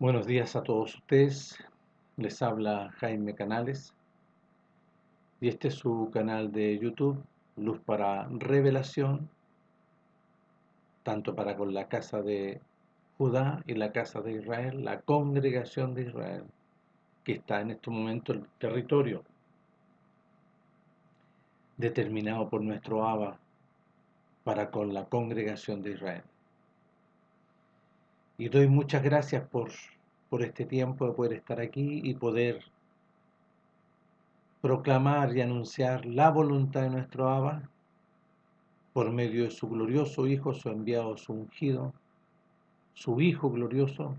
Buenos días a todos ustedes. Les habla Jaime Canales y este es su canal de YouTube, Luz para Revelación, tanto para con la casa de Judá y la casa de Israel, la congregación de Israel, que está en este momento en el territorio determinado por nuestro Abba para con la congregación de Israel. Y doy muchas gracias por este tiempo de poder estar aquí y poder proclamar y anunciar la voluntad de nuestro Abba por medio de su glorioso Hijo, su enviado, su ungido, su Hijo glorioso,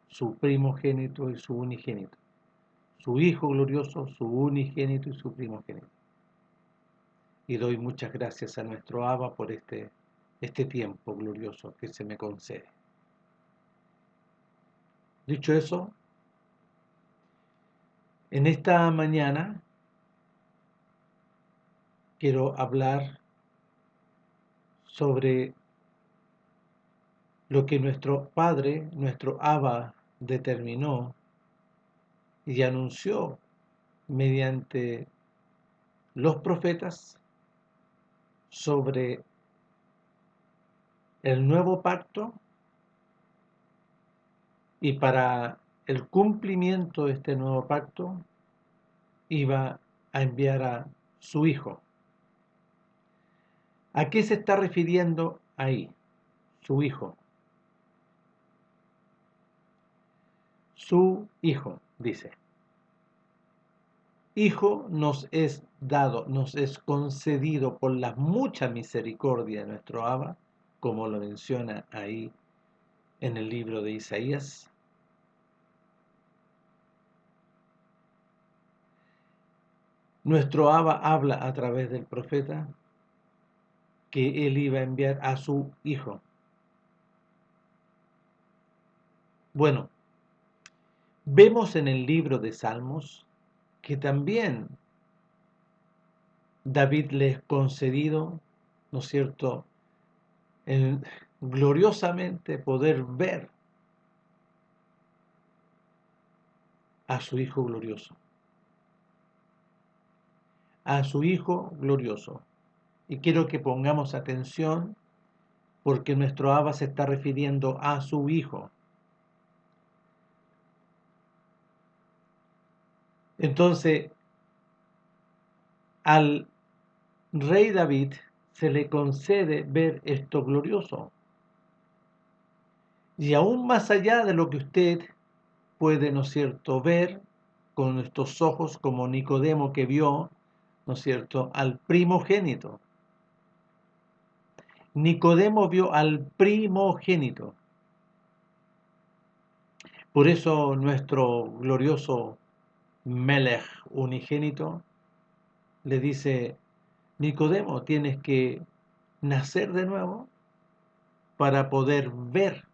su primogénito y su unigénito. Su Hijo glorioso, su unigénito y su primogénito. Y doy muchas gracias a nuestro Abba por este tiempo glorioso que se me concede. Dicho eso, en esta mañana quiero hablar sobre lo que nuestro Padre, nuestro Abba, determinó y anunció mediante los profetas sobre el nuevo pacto y para el cumplimiento de este nuevo pacto iba a enviar a su Hijo. ¿A qué se está refiriendo ahí? Su Hijo. Su Hijo, dice. Hijo nos es dado, nos es concedido por la mucha misericordia de nuestro Abba, como lo menciona ahí en el libro de Isaías. Nuestro Abba habla a través del profeta que él iba a enviar a su Hijo. Bueno, vemos en el libro de Salmos que también David le es concedido, ¿no es cierto?, gloriosamente poder ver a su Hijo glorioso. A su Hijo glorioso. Y quiero que pongamos atención porque nuestro Abba se está refiriendo a su Hijo. Entonces, al rey David se le concede ver esto glorioso. Y aún más allá de lo que usted puede, ¿no es cierto?, ver con estos ojos como Nicodemo que vio, ¿no es cierto?, al primogénito. Nicodemo vio al primogénito. Por eso nuestro glorioso Melech unigénito le dice: Nicodemo, tienes que nacer de nuevo para poder ver.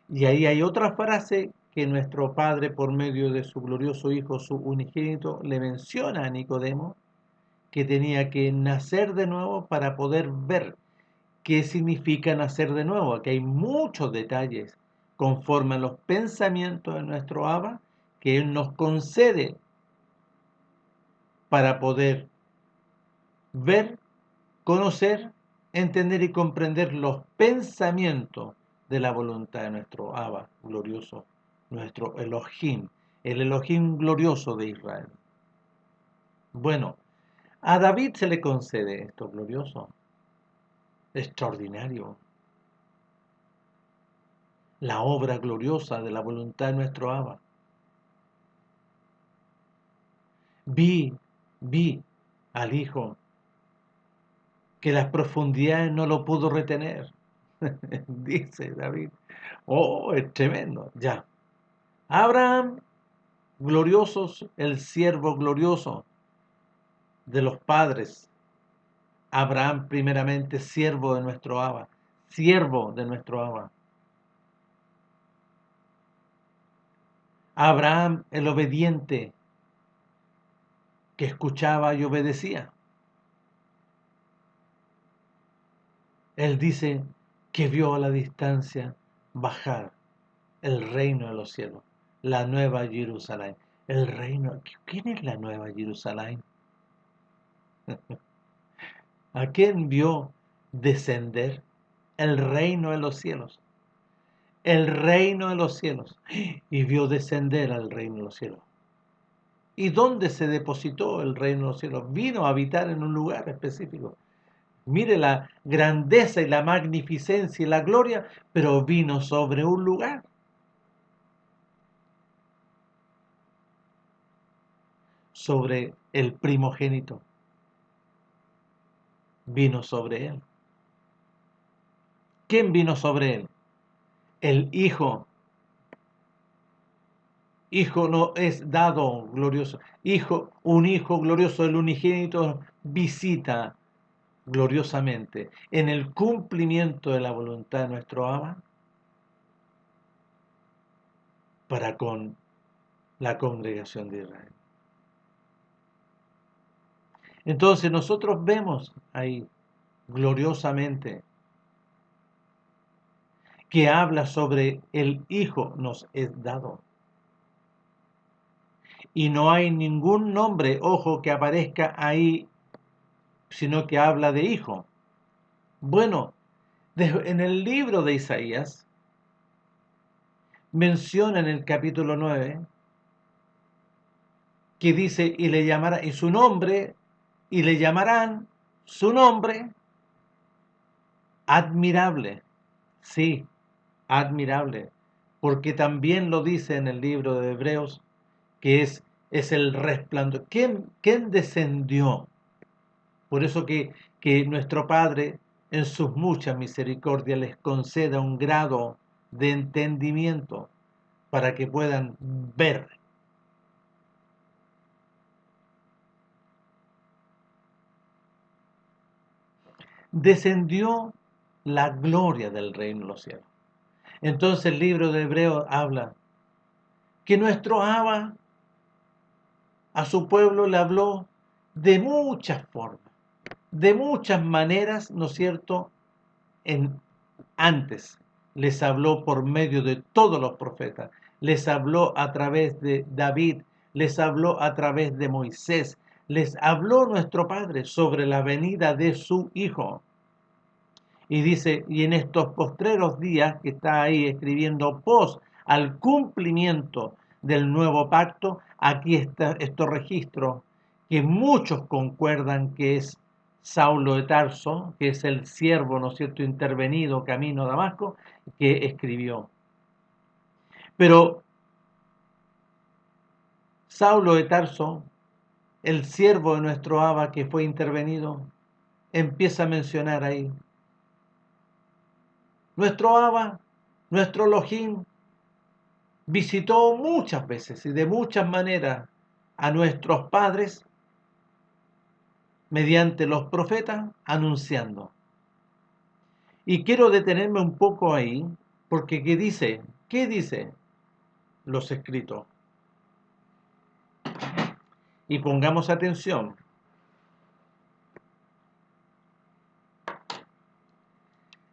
Y ahí hay otra frase que nuestro Padre, por medio de su glorioso Hijo, su unigénito, le menciona a Nicodemo, que tenía que nacer de nuevo para poder ver. ¿Qué significa nacer de nuevo? Aquí hay muchos detalles conforme a los pensamientos de nuestro Abba que Él nos concede para poder ver, conocer, entender y comprender los pensamientos de la voluntad de nuestro Abba glorioso, nuestro Elohim, el Elohim glorioso de Israel. Bueno, a David se le concede esto glorioso, extraordinario, la obra gloriosa de la voluntad de nuestro Abba. Vi al Hijo que las profundidades no lo pudo retener, dice David. Oh, es tremendo, ya. Abraham, gloriosos, el siervo glorioso de los padres. Abraham, primeramente, siervo de nuestro Abba, siervo de nuestro Abba. Abraham, el obediente, que escuchaba y obedecía. Él dice que vio a la distancia bajar el reino de los cielos, la nueva Jerusalén. El reino, ¿quién es la nueva Jerusalén? ¿A quién vio descender? El reino de los cielos. El reino de los cielos. Y vio descender al reino de los cielos. ¿Y dónde se depositó el reino de los cielos? Vino a habitar en un lugar específico. Mire la grandeza y la magnificencia y la gloria, pero vino sobre un lugar. Sobre el primogénito. Vino sobre él. ¿Quién vino sobre él? El Hijo. Hijo no es dado glorioso. Hijo, un Hijo glorioso, el unigénito, visita gloriosamente en el cumplimiento de la voluntad de nuestro Abba para con la congregación de Israel. Entonces nosotros vemos ahí gloriosamente que habla sobre el Hijo nos es dado. Y no hay ningún nombre, ojo, que aparezca ahí, sino que habla de Hijo. Bueno, en el libro de Isaías menciona en el capítulo 9 que dice, y le llamará, y su nombre, y le llamarán su nombre admirable. Sí, admirable. Porque también lo dice en el libro de Hebreos, que es el resplandor. ¿Quién descendió? Por eso que nuestro Padre, en sus muchas misericordias, les conceda un grado de entendimiento para que puedan ver. Descendió la gloria del reino de los cielos. Entonces el libro de Hebreos habla que nuestro Abba a su pueblo le habló de muchas formas, de muchas maneras, ¿no es cierto? Antes les habló por medio de todos los profetas, les habló a través de David, les habló a través de Moisés, les habló nuestro Padre sobre la venida de su Hijo. Y dice, y en estos postreros días que está ahí escribiendo al cumplimiento del nuevo pacto, aquí está estos registros que muchos concuerdan que es Saulo de Tarso, que es el siervo, ¿no es cierto?, intervenido camino a Damasco, que escribió. Pero Saulo de Tarso, el siervo de nuestro Abba que fue intervenido, empieza a mencionar ahí nuestro Abba, nuestro Elohim, visitó muchas veces y de muchas maneras a nuestros padres mediante los profetas anunciando. Y quiero detenerme un poco ahí, porque ¿qué dice? ¿Qué dice los escritos? Y pongamos atención.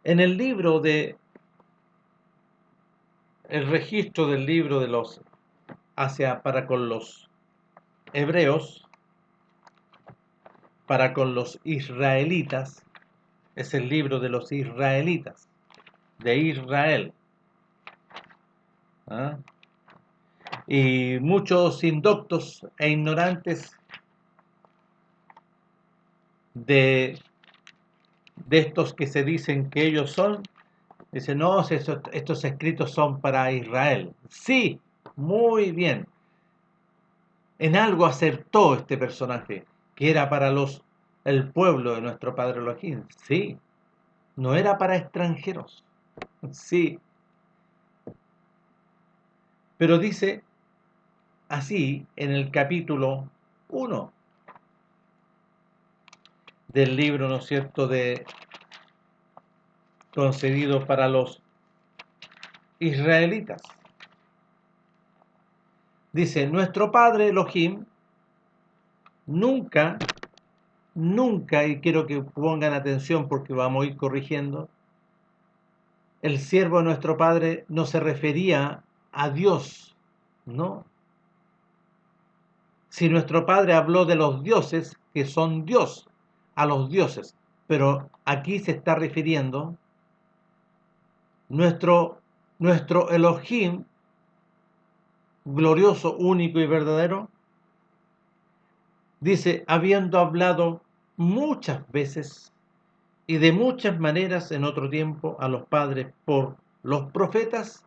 En el libro de el registro del libro de los para con los hebreos, para con los israelitas, es el libro de los israelitas, de Israel. ¿Ah? Y muchos indoctos e ignorantes de estos que se dicen que ellos son, dicen, no, estos escritos son para Israel. Sí, muy bien. En algo acertó este personaje, que era para el pueblo de nuestro Padre Elohim. Sí, no era para extranjeros. Sí. Pero dice así en el capítulo 1 del libro, ¿no es cierto?, concedido para los israelitas. Dice, nuestro Padre Elohim nunca, y quiero que pongan atención porque vamos a ir corrigiendo, el siervo de nuestro Padre no se refería a Dios, ¿no? Si nuestro Padre habló de los dioses, que son Dios, a los dioses, pero aquí se está refiriendo nuestro Elohim, glorioso, único y verdadero, dice, habiendo hablado muchas veces y de muchas maneras en otro tiempo a los padres por los profetas,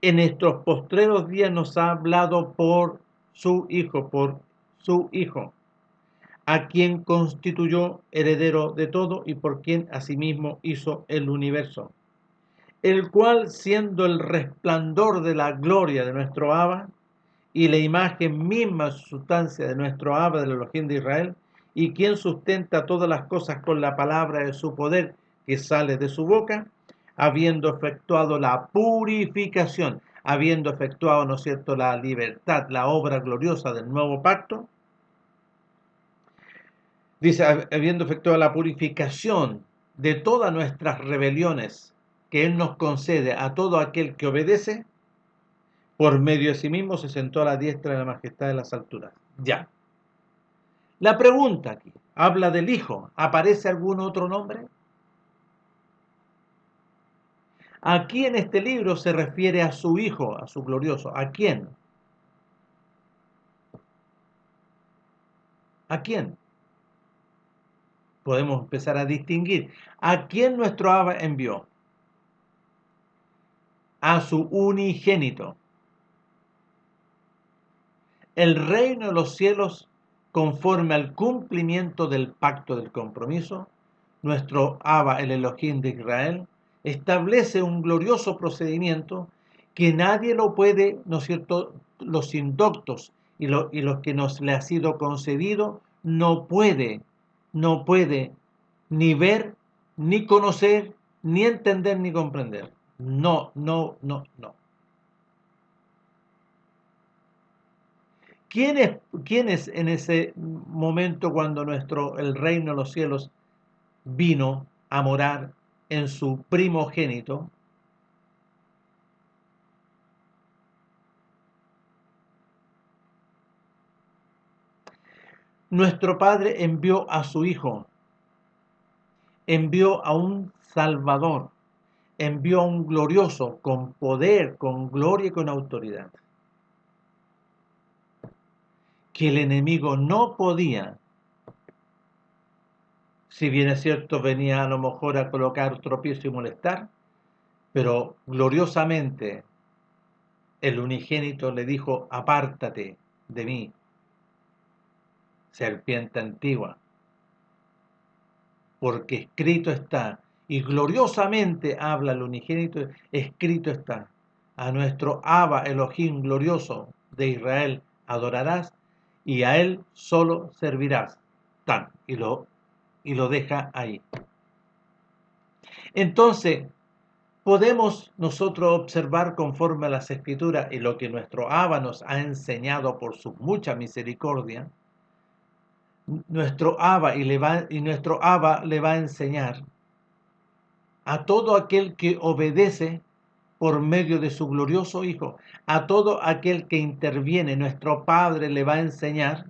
en estos postreros días nos ha hablado por su Hijo, a quien constituyó heredero de todo y por quien asimismo hizo el universo, el cual, siendo el resplandor de la gloria de nuestro Abba y la imagen misma sustancia de nuestro Abba, del Elohim de Israel, y quien sustenta todas las cosas con la palabra de su poder que sale de su boca, habiendo efectuado la purificación, habiendo efectuado, ¿no es cierto?, la libertad, la obra gloriosa del nuevo pacto, dice, habiendo efectuado la purificación de todas nuestras rebeliones que Él nos concede a todo aquel que obedece, por medio de sí mismo se sentó a la diestra de la majestad de las alturas. Ya. La pregunta aquí, habla del Hijo, ¿aparece algún otro nombre? Aquí en este libro se refiere a su Hijo, a su glorioso. ¿A quién? ¿A quién? Podemos empezar a distinguir. ¿A quién nuestro Abba envió? A su unigénito. El reino de los cielos, conforme al cumplimiento del pacto del compromiso, nuestro Abba, el Elohim de Israel, establece un glorioso procedimiento que nadie lo puede, ¿no es cierto?, los indoctos y los que nos le ha sido concedido, no puede ni ver, ni conocer, ni entender, ni comprender. No, no, no, no. ¿Quiénes en ese momento cuando el reino de los cielos vino a morar en su primogénito? Nuestro Padre envió a su Hijo, envió a un Salvador, envió a un glorioso con poder, con gloria y con autoridad, que el enemigo no podía. Si bien es cierto, venía a lo mejor a colocar tropiezo y molestar, pero gloriosamente el unigénito le dijo, apártate de mí, serpiente antigua, porque escrito está, y gloriosamente habla el unigénito, escrito está, a nuestro Abba Elohim glorioso de Israel adorarás, y a él solo servirás. Tan, y lo deja ahí. Entonces, podemos nosotros observar conforme a las Escrituras y lo que nuestro Abba nos ha enseñado por su mucha misericordia, nuestro Abba nuestro Abba le va a enseñar a todo aquel que obedece por medio de su glorioso Hijo, a todo aquel que interviene, nuestro Padre le va a enseñar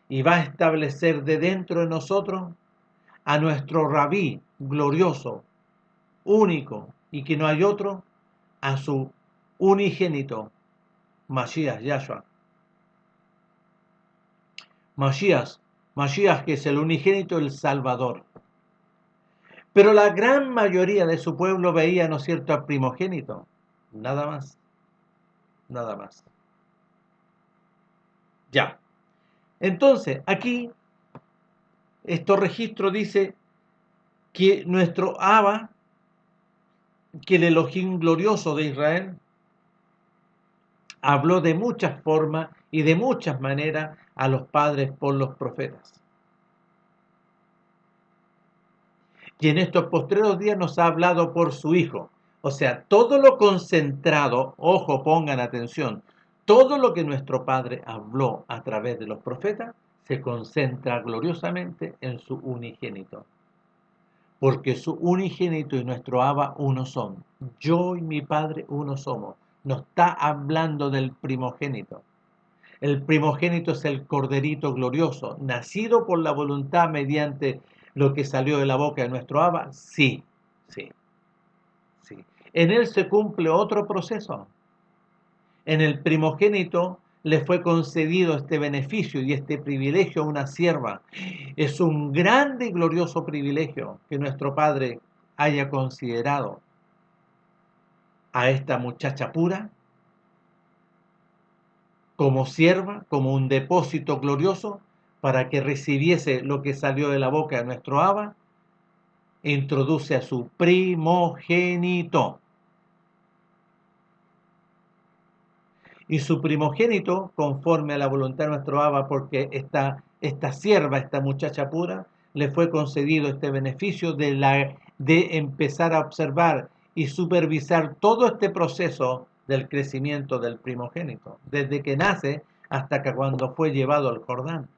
y va a establecer de dentro de nosotros a nuestro Rabí glorioso, único y que no hay otro, a su unigénito, Masías, Yahshua. Masías que es el unigénito, el Salvador. Pero la gran mayoría de su pueblo veía, ¿no es cierto?, al primogénito. Nada más. Nada más. Ya. Entonces, aquí, este registro dice que nuestro Abba, que el Elohim glorioso de Israel, habló de muchas formas y de muchas maneras a los padres por los profetas. Y en estos postreros días nos ha hablado por su Hijo. O sea, todo lo concentrado, ojo, pongan atención, todo lo que nuestro Padre habló a través de los profetas se concentra gloriosamente en su unigénito. porque su unigénito y nuestro Abba uno son. Yo y mi Padre uno somos. No está hablando del primogénito. El primogénito es el corderito glorioso, nacido por la voluntad mediante lo que salió de la boca de nuestro Abba. Sí, sí, sí. En él se cumple otro proceso. En el primogénito le fue concedido este beneficio y este privilegio a una sierva. Es un grande y glorioso privilegio que nuestro Padre haya considerado a esta muchacha pura como sierva, como un depósito glorioso para que recibiese lo que salió de la boca de nuestro Abba. Introduce a su primogénito. Y su primogénito, conforme a la voluntad de nuestro Abba, porque esta sierva, esta muchacha pura, le fue concedido este beneficio de empezar a observar y supervisar todo este proceso del crecimiento del primogénito, desde que nace hasta que cuando fue llevado al Jordán.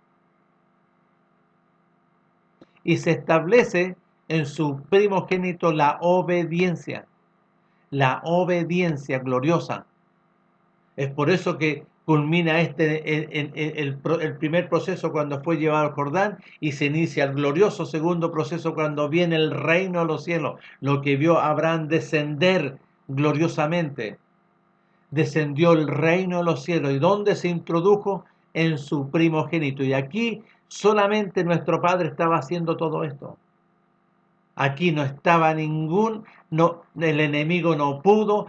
Y se establece en su primogénito la obediencia gloriosa. Es por eso que culmina el primer proceso cuando fue llevado al Jordán y se inicia el glorioso segundo proceso cuando viene el reino de los cielos, lo que vio a Abraham descender gloriosamente. Descendió el reino de los cielos. ¿Y dónde se introdujo? En su primogénito. Y aquí solamente nuestro Padre estaba haciendo todo esto. Aquí no estaba el enemigo no pudo,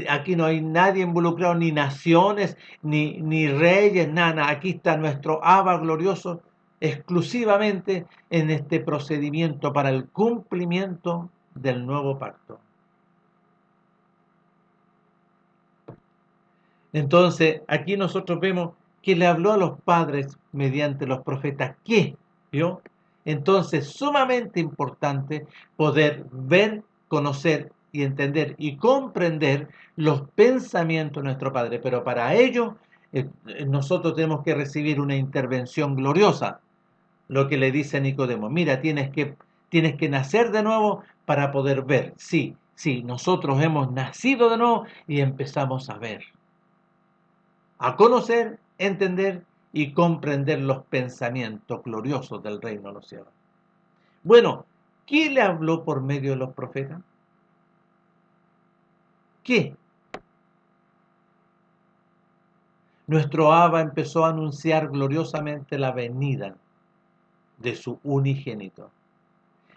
aquí no hay nadie involucrado, ni naciones, ni reyes, nada. Aquí está nuestro Abba glorioso exclusivamente en este procedimiento para el cumplimiento del nuevo pacto. Entonces, aquí nosotros vemos que le habló a los padres mediante los profetas. ¿Qué? ¿Vio? Entonces, sumamente importante poder ver, conocer y entender y comprender los pensamientos de nuestro Padre. Pero para ello, nosotros tenemos que recibir una intervención gloriosa. Lo que le dice a Nicodemo, mira, tienes que nacer de nuevo para poder ver. Sí, sí, nosotros hemos nacido de nuevo y empezamos a ver, a conocer, entender y comprender los pensamientos gloriosos del reino de los cielos. Bueno, ¿quién le habló por medio de los profetas? ¿Qué? Nuestro Abba empezó a anunciar gloriosamente la venida de su unigénito.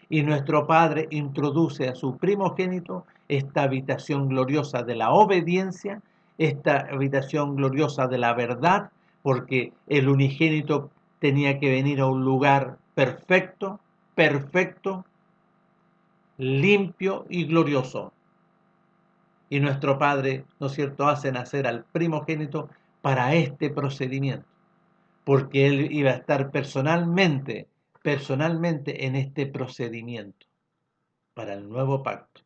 Y nuestro Padre introduce a su primogénito esta habitación gloriosa de la obediencia, esta habitación gloriosa de la verdad, porque el unigénito tenía que venir a un lugar perfecto, limpio y glorioso. Y nuestro Padre, ¿no es cierto?, hace nacer al primogénito para este procedimiento, porque Él iba a estar personalmente en este procedimiento para el nuevo pacto.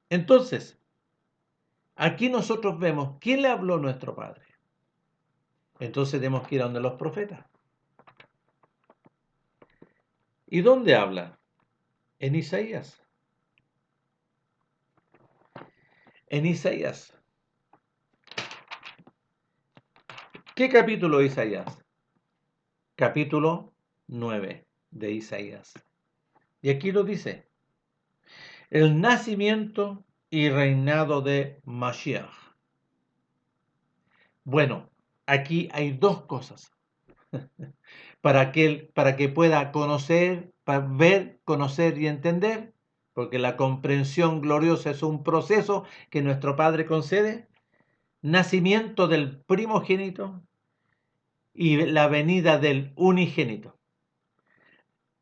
Entonces, aquí nosotros vemos quién le habló a nuestro Padre. Entonces tenemos que ir a donde los profetas. ¿Y dónde habla? En Isaías. En Isaías. ¿Qué capítulo de Isaías? Capítulo 9 de Isaías. Y aquí lo dice: el nacimiento y reinado de Mashiach. Bueno, aquí hay dos cosas para que pueda conocer, para ver, conocer y entender, porque la comprensión gloriosa es un proceso que nuestro Padre concede. Nacimiento del primogénito y la venida del unigénito.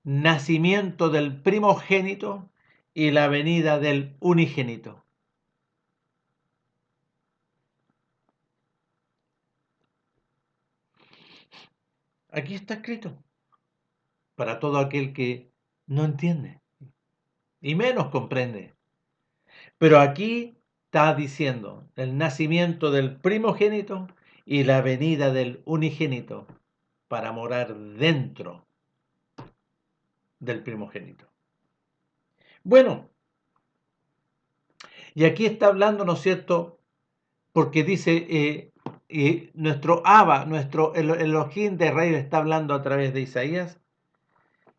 Nacimiento del primogénito y la venida del unigénito. Aquí está escrito para todo aquel que no entiende y menos comprende. Pero aquí está diciendo el nacimiento del primogénito y la venida del unigénito para morar dentro del primogénito. Bueno, y aquí está hablando, ¿no es cierto? Porque dice, nuestro Abba, nuestro Elohim de Israel está hablando a través de Isaías,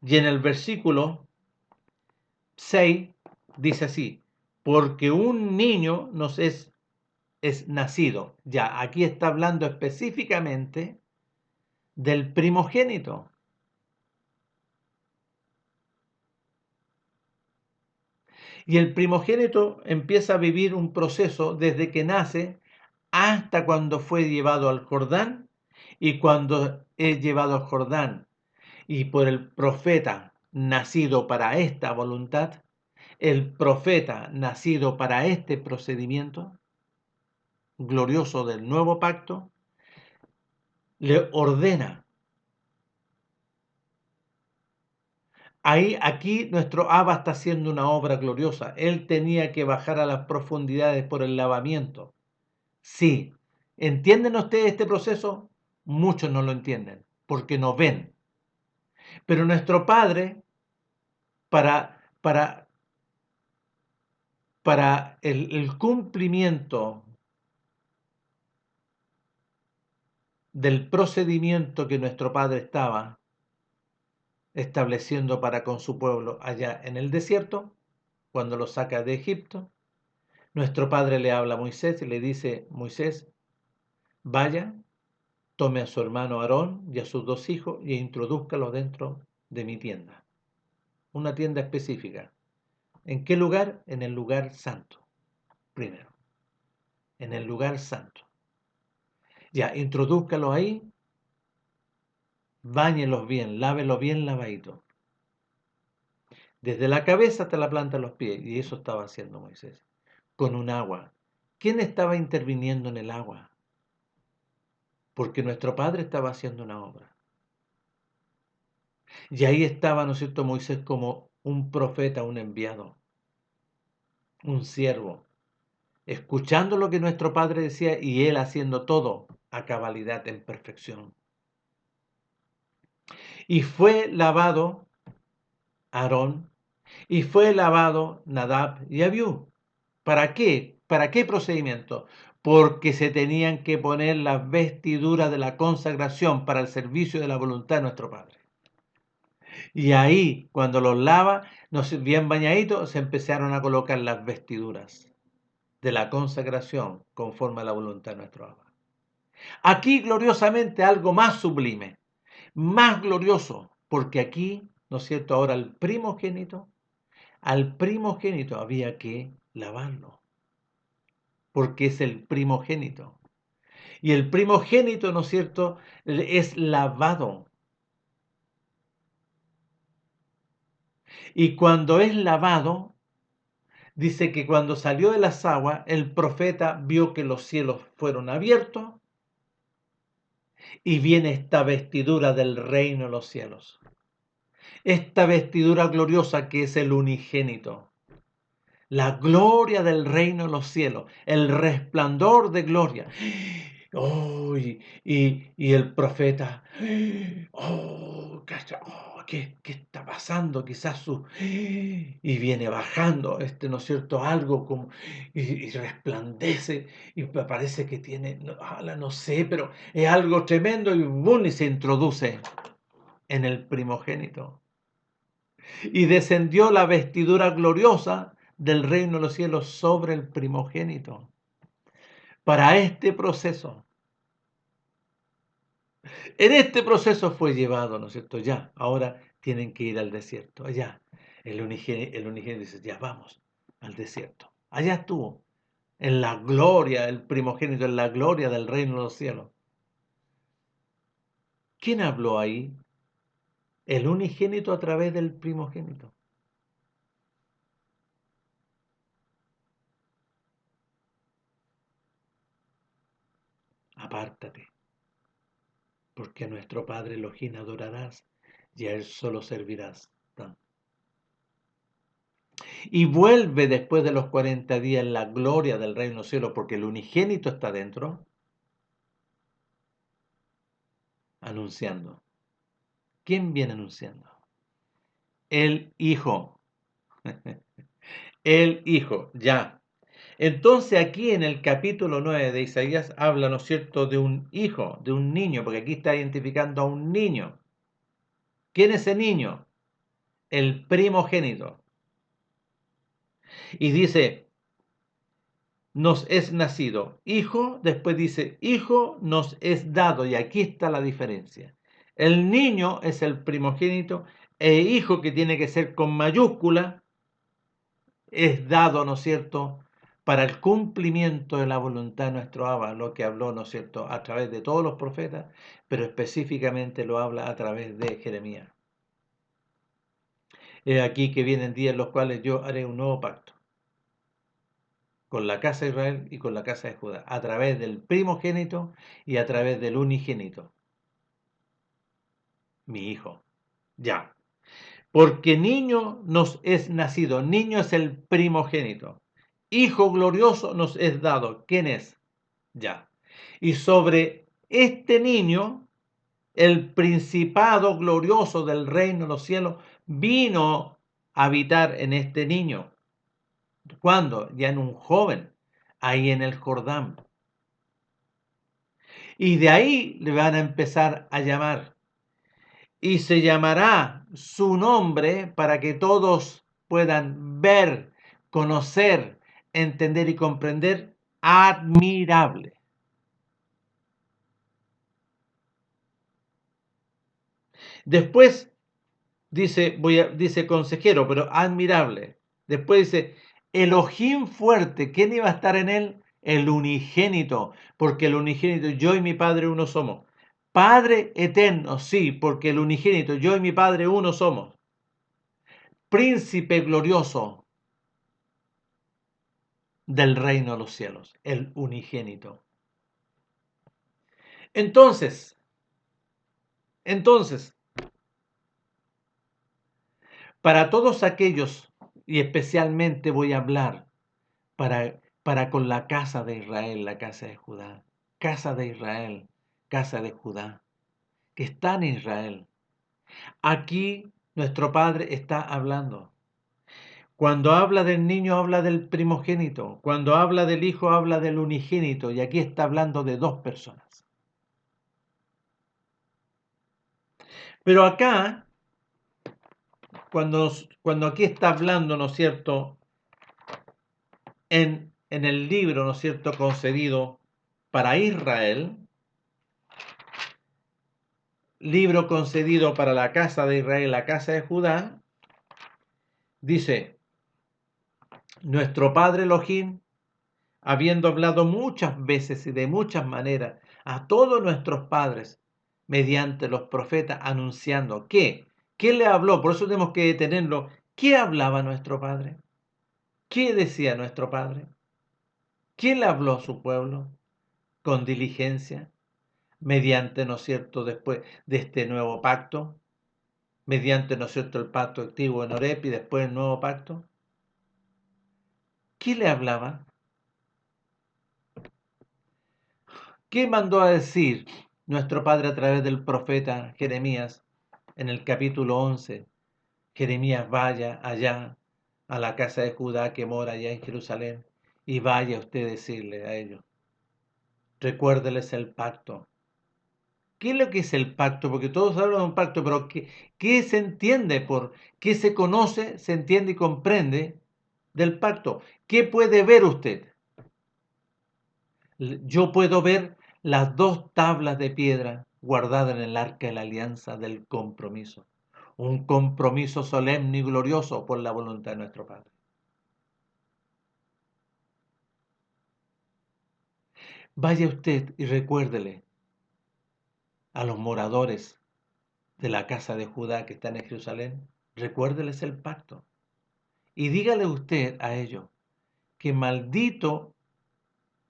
y en el versículo 6 dice así, porque un niño nos es nacido. Ya, aquí está hablando específicamente del primogénito. Y el primogénito empieza a vivir un proceso desde que nace hasta cuando fue llevado al Jordán, y cuando es llevado al Jordán y por el profeta nacido para esta voluntad, el profeta nacido para este procedimiento glorioso del nuevo pacto, le ordena. Ahí, aquí nuestro Abba está haciendo una obra gloriosa. Él tenía que bajar a las profundidades por el lavamiento. Sí. ¿Entienden ustedes este proceso? Muchos no lo entienden, porque no ven. Pero nuestro Padre, para, para, para el cumplimiento del procedimiento que nuestro Padre estaba estableciendo para con su pueblo allá en el desierto, cuando lo saca de Egipto, nuestro Padre le habla a Moisés y le dice, Moisés, vaya, tome a su hermano Aarón y a sus dos hijos e introdúzcalos dentro de mi tienda. Una tienda específica. ¿En qué lugar? En el lugar santo, primero. En el lugar santo. Ya, introdúzcalos ahí, báñelos bien, lávelos bien lavadito. Desde la cabeza hasta la planta de los pies. Y eso estaba haciendo Moisés. Con un agua. ¿Quién estaba interviniendo en el agua? Porque nuestro Padre estaba haciendo una obra. Y ahí estaba, ¿no es cierto?, Moisés como un profeta, un enviado, un siervo, escuchando lo que nuestro Padre decía y él haciendo todo a cabalidad, en perfección. Y fue lavado Aarón, y fue lavado Nadab y Abiú. ¿Para qué? ¿Para qué procedimiento? Porque se tenían que poner las vestiduras de la consagración para el servicio de la voluntad de nuestro Padre. Y ahí, cuando los lava, bien bañaditos, se empezaron a colocar las vestiduras de la consagración conforme a la voluntad de nuestro Abba. Aquí, gloriosamente, algo más sublime, más glorioso, porque aquí, ¿no es cierto?, ahora al primogénito había que lavarlo, porque es el primogénito. Y el primogénito, ¿no es cierto?, es lavado. Y cuando es lavado, dice que cuando salió de las aguas, el profeta vio que los cielos fueron abiertos y viene esta vestidura del reino de los cielos. Esta vestidura gloriosa que es el unigénito. La gloria del reino de los cielos, el resplandor de gloria. Oh, y el profeta, oh, ¿qué está pasando? Quizás y viene bajando, ¿no es cierto? Algo como, y resplandece, y me parece que tiene, no sé, pero es algo tremendo, y boom, y se introduce en el primogénito. Y descendió la vestidura gloriosa del reino de los cielos sobre el primogénito. Para este proceso, en este proceso fue llevado, ¿no es cierto? Ya, ahora tienen que ir al desierto. Allá, el unigénito dice, ya vamos al desierto. Allá estuvo, en la gloria, el primogénito, en la gloria del reino de los cielos. ¿Quién habló ahí? El unigénito a través del primogénito. Apártate, porque a nuestro Padre Elohim adorarás y a Él solo servirás. Y vuelve después de los 40 días en la gloria del reino de los cielos, porque el unigénito está dentro, anunciando. ¿Quién viene anunciando? El Hijo. El Hijo, ya. Entonces aquí en el capítulo 9 de Isaías habla, ¿no es cierto?, de un hijo, de un niño, porque aquí está identificando a un niño. ¿Quién es ese niño? El primogénito. Y dice, nos es nacido hijo, después dice, hijo nos es dado, y aquí está la diferencia. El niño es el primogénito, e hijo, que tiene que ser con mayúscula, es dado, ¿no es cierto?, para el cumplimiento de la voluntad de nuestro Abba, lo que habló, ¿no es cierto?, a través de todos los profetas, pero específicamente lo habla a través de Jeremías. He aquí que vienen días en los cuales yo haré un nuevo pacto con la casa de Israel y con la casa de Judá, a través del primogénito y a través del unigénito, mi hijo. Ya. Porque niño nos es nacido, niño es el primogénito, hijo glorioso nos es dado. ¿Quién es? Ya. Y sobre este niño, el principado glorioso del reino de los cielos vino a habitar en este niño. ¿Cuándo? Ya en un joven, ahí en el Jordán. Y de ahí le van a empezar a llamar. Y se llamará su nombre para que todos puedan ver, conocer, entender y comprender. Admirable. Después dice consejero, pero admirable. Después dice Elohim fuerte. ¿Quién iba a estar en él? El unigénito, porque el unigénito, yo y mi Padre uno somos. Padre eterno, sí, porque el unigénito, yo y mi Padre uno somos. Príncipe glorioso del reino de los cielos, el unigénito. Entonces, para todos aquellos, y especialmente voy a hablar para con la casa de Israel, la casa de Judá, casa de Israel, casa de Judá, que está en Israel. Aquí nuestro Padre está hablando. Cuando habla del niño, habla del primogénito. Cuando habla del hijo, habla del unigénito. Y aquí está hablando de dos personas. Pero acá, cuando aquí está hablando, ¿no es cierto?, en el libro, ¿no es cierto?, concedido para Israel, libro concedido para la casa de Israel, la casa de Judá, dice, nuestro Padre Elohim, habiendo hablado muchas veces y de muchas maneras a todos nuestros padres mediante los profetas, anunciando que, ¿qué le habló? Por eso tenemos que detenerlo. ¿Qué hablaba nuestro Padre? ¿Qué decía nuestro Padre? ¿Qué le habló a su pueblo? Con diligencia, mediante, ¿no es cierto?, después de este nuevo pacto, mediante, ¿no es cierto?, el pacto activo en Oreb y después el nuevo pacto. ¿Qué le hablaba? ¿Qué mandó a decir nuestro Padre a través del profeta Jeremías en el capítulo 11? Jeremías, vaya allá a la casa de Judá que mora allá en Jerusalén y vaya usted a decirle a ellos, recuérdeles el pacto. ¿Qué es lo que es el pacto? Porque todos hablan de un pacto, pero ¿qué se entiende por qué se conoce, se entiende y comprende del pacto? ¿Qué puede ver usted? Yo puedo ver las dos tablas de piedra guardadas en el arca de la alianza del compromiso. Un compromiso solemne y glorioso por la voluntad de nuestro Padre. Vaya usted y recuérdele a los moradores de la casa de Judá que están en Jerusalén, recuérdeles el pacto. Y dígale usted a ellos que maldito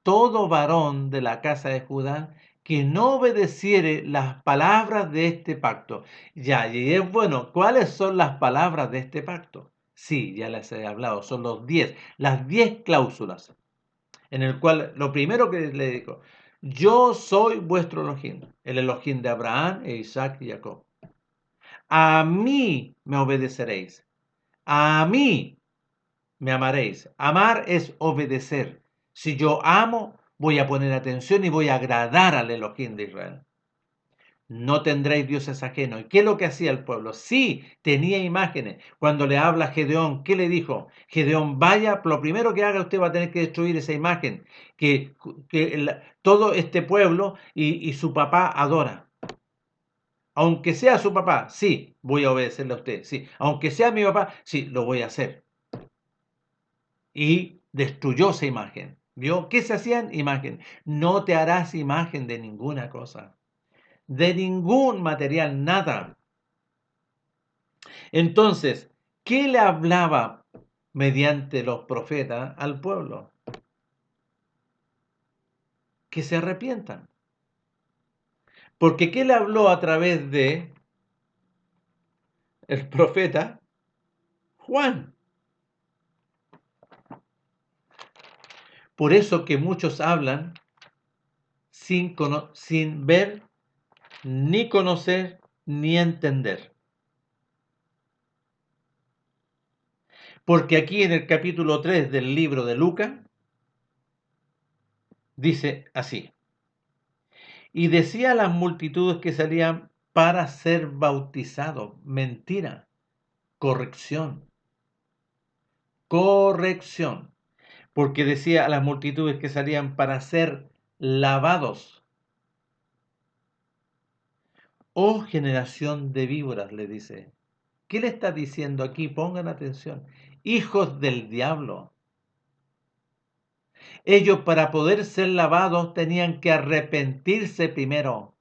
todo varón de la casa de Judá que no obedeciere las palabras de este pacto. Ya, y es bueno, ¿cuáles son las palabras de este pacto? Sí, ya les he hablado, son las 10 cláusulas, en el cual lo primero que le digo, yo soy vuestro Elohim, el Elohim de Abraham, e Isaac y Jacob. A mí me obedeceréis, a mí me amaréis. Amar es obedecer. Si yo amo, voy a poner atención y voy a agradar al Elohim de Israel. No tendréis dioses ajenos. ¿Y qué es lo que hacía el pueblo? Sí, tenía imágenes. Cuando le habla a Gedeón, ¿qué le dijo? Gedeón, vaya, lo primero que haga usted va a tener que destruir esa imagen que todo este pueblo y su papá adora. Aunque sea su papá, sí, voy a obedecerle a usted. Sí, aunque sea mi papá, sí, lo voy a hacer. Y destruyó esa imagen. ¿Vio? ¿Qué se hacían? Imagen. No te harás imagen de ninguna cosa. De ningún material, nada. Entonces, ¿qué le hablaba mediante los profetas al pueblo? Que se arrepientan. Porque ¿qué le habló a través de el profeta Juan? Por eso que muchos hablan sin ver, ni conocer, ni entender. Porque aquí en el capítulo 3 del libro de Lucas dice así: y decía a las multitudes que salían para ser bautizados. Mentira, corrección, corrección. Porque decía a las multitudes que salían para ser lavados. Oh generación de víboras, le dice. ¿Qué le está diciendo aquí? Pongan atención. Hijos del diablo. Ellos para poder ser lavados tenían que arrepentirse primero.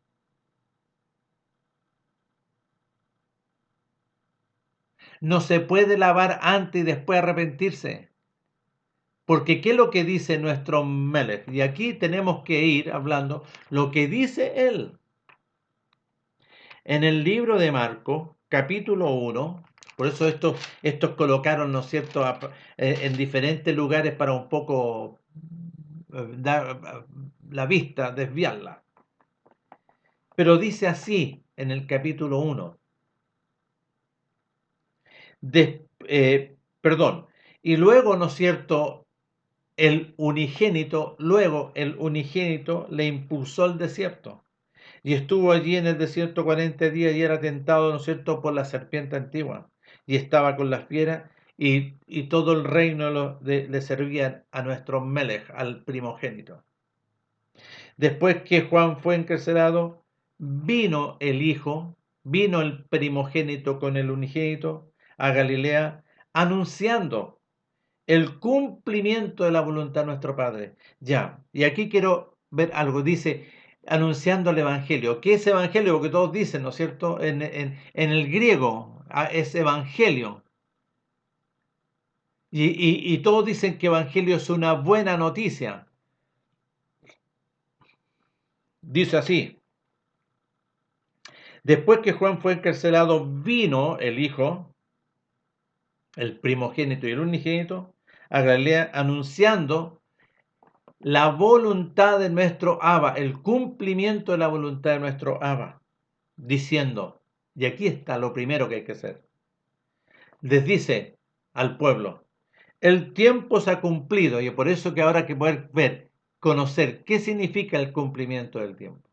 No se puede lavar antes y después arrepentirse. Porque ¿qué es lo que dice nuestro Melech? Y aquí tenemos que ir hablando lo que dice él. En el libro de Marcos, capítulo 1, por eso estos colocaron, ¿no es cierto?, en diferentes lugares para un poco dar la vista, desviarla. Pero dice así en el capítulo 1. Perdón. Y luego, ¿no es cierto?, luego el unigénito le impulsó al desierto. Y estuvo allí en el desierto 40 días y era tentado, ¿no es cierto?, por la serpiente antigua. Y estaba con las fieras y todo el reino le servía a nuestro Melech, al primogénito. Después que Juan fue encarcelado, vino el primogénito con el unigénito a Galilea, anunciando el cumplimiento de la voluntad de nuestro Padre. Ya, y aquí quiero ver algo. Dice, anunciando el Evangelio. ¿Qué es Evangelio? Porque todos dicen, ¿no es cierto? En el griego es Evangelio. Y todos dicen que Evangelio es una buena noticia. Dice así. Después que Juan fue encarcelado, vino el Hijo, el primogénito y el unigénito, a Galilea, anunciando la voluntad de nuestro Abba, el cumplimiento de la voluntad de nuestro Abba, diciendo, y aquí está lo primero que hay que hacer, les dice al pueblo, el tiempo se ha cumplido, y por eso que ahora hay que poder ver, conocer qué significa el cumplimiento del tiempo.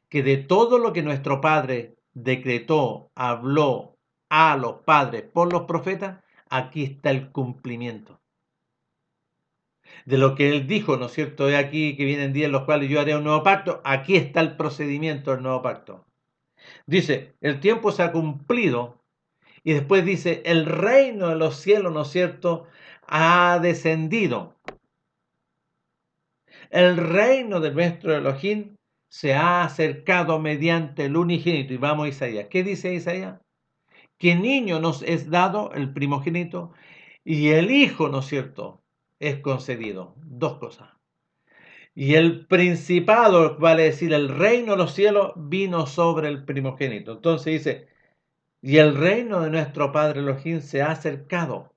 Que de todo lo que nuestro Padre decretó, habló a los padres por los profetas, aquí está el cumplimiento. De lo que Él dijo, ¿no es cierto? He aquí que vienen días en los cuales yo haré un nuevo pacto, aquí está el procedimiento del nuevo pacto. Dice, el tiempo se ha cumplido y después dice, el reino de los cielos, ¿no es cierto?, ha descendido. El reino de nuestro Elohim se ha acercado mediante el unigénito. Y vamos a Isaías. ¿Qué dice Isaías? Que niño nos es dado, el primogénito, y el hijo, ¿no es cierto?, es concedido. Dos cosas. Y el principado, vale decir, el reino de los cielos, vino sobre el primogénito. Entonces dice, y el reino de nuestro Padre Elohim se ha acercado.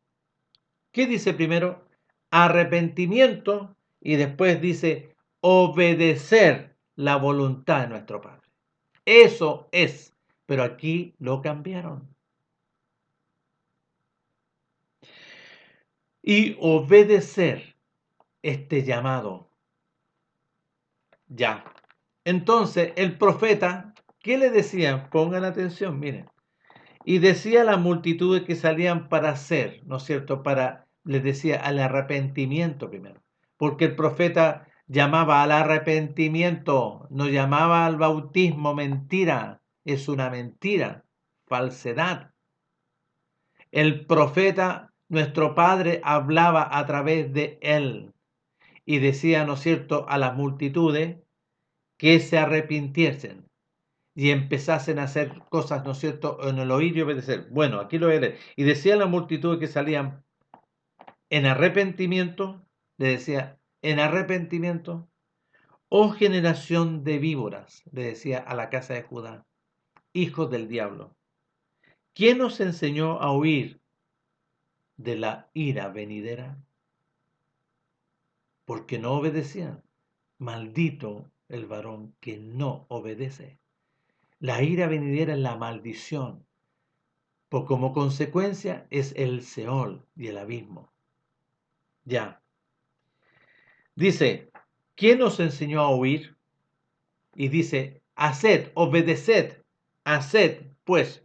¿Qué dice primero? Arrepentimiento, y después dice obedecer la voluntad de nuestro Padre. Eso es, pero aquí lo cambiaron. y obedecer este llamado. Ya. Entonces, el profeta, ¿qué le decía? Pongan atención, miren. Y decía a las multitudes que salían para hacer, ¿no es cierto? Les decía al arrepentimiento primero. Porque el profeta llamaba al arrepentimiento, no llamaba al bautismo mentira. Es una mentira, falsedad. El profeta, nuestro Padre, hablaba a través de él y decía, ¿no es cierto?, a las multitudes que se arrepintiesen y empezasen a hacer cosas, ¿no es cierto?, en el oír y obedecer. Bueno, aquí lo voy a leer. Y decía a la multitud que salían en arrepentimiento, le decía, en arrepentimiento, oh generación de víboras, le decía a la casa de Judá, hijos del diablo, ¿quién os enseñó a huir de la ira venidera? Porque no obedecían. Maldito el varón que no obedece. La ira venidera es la maldición. Por como consecuencia es el Seol y el abismo. Ya. Dice, ¿quién os enseñó a huir? Y dice, haced, obedeced, haced, pues,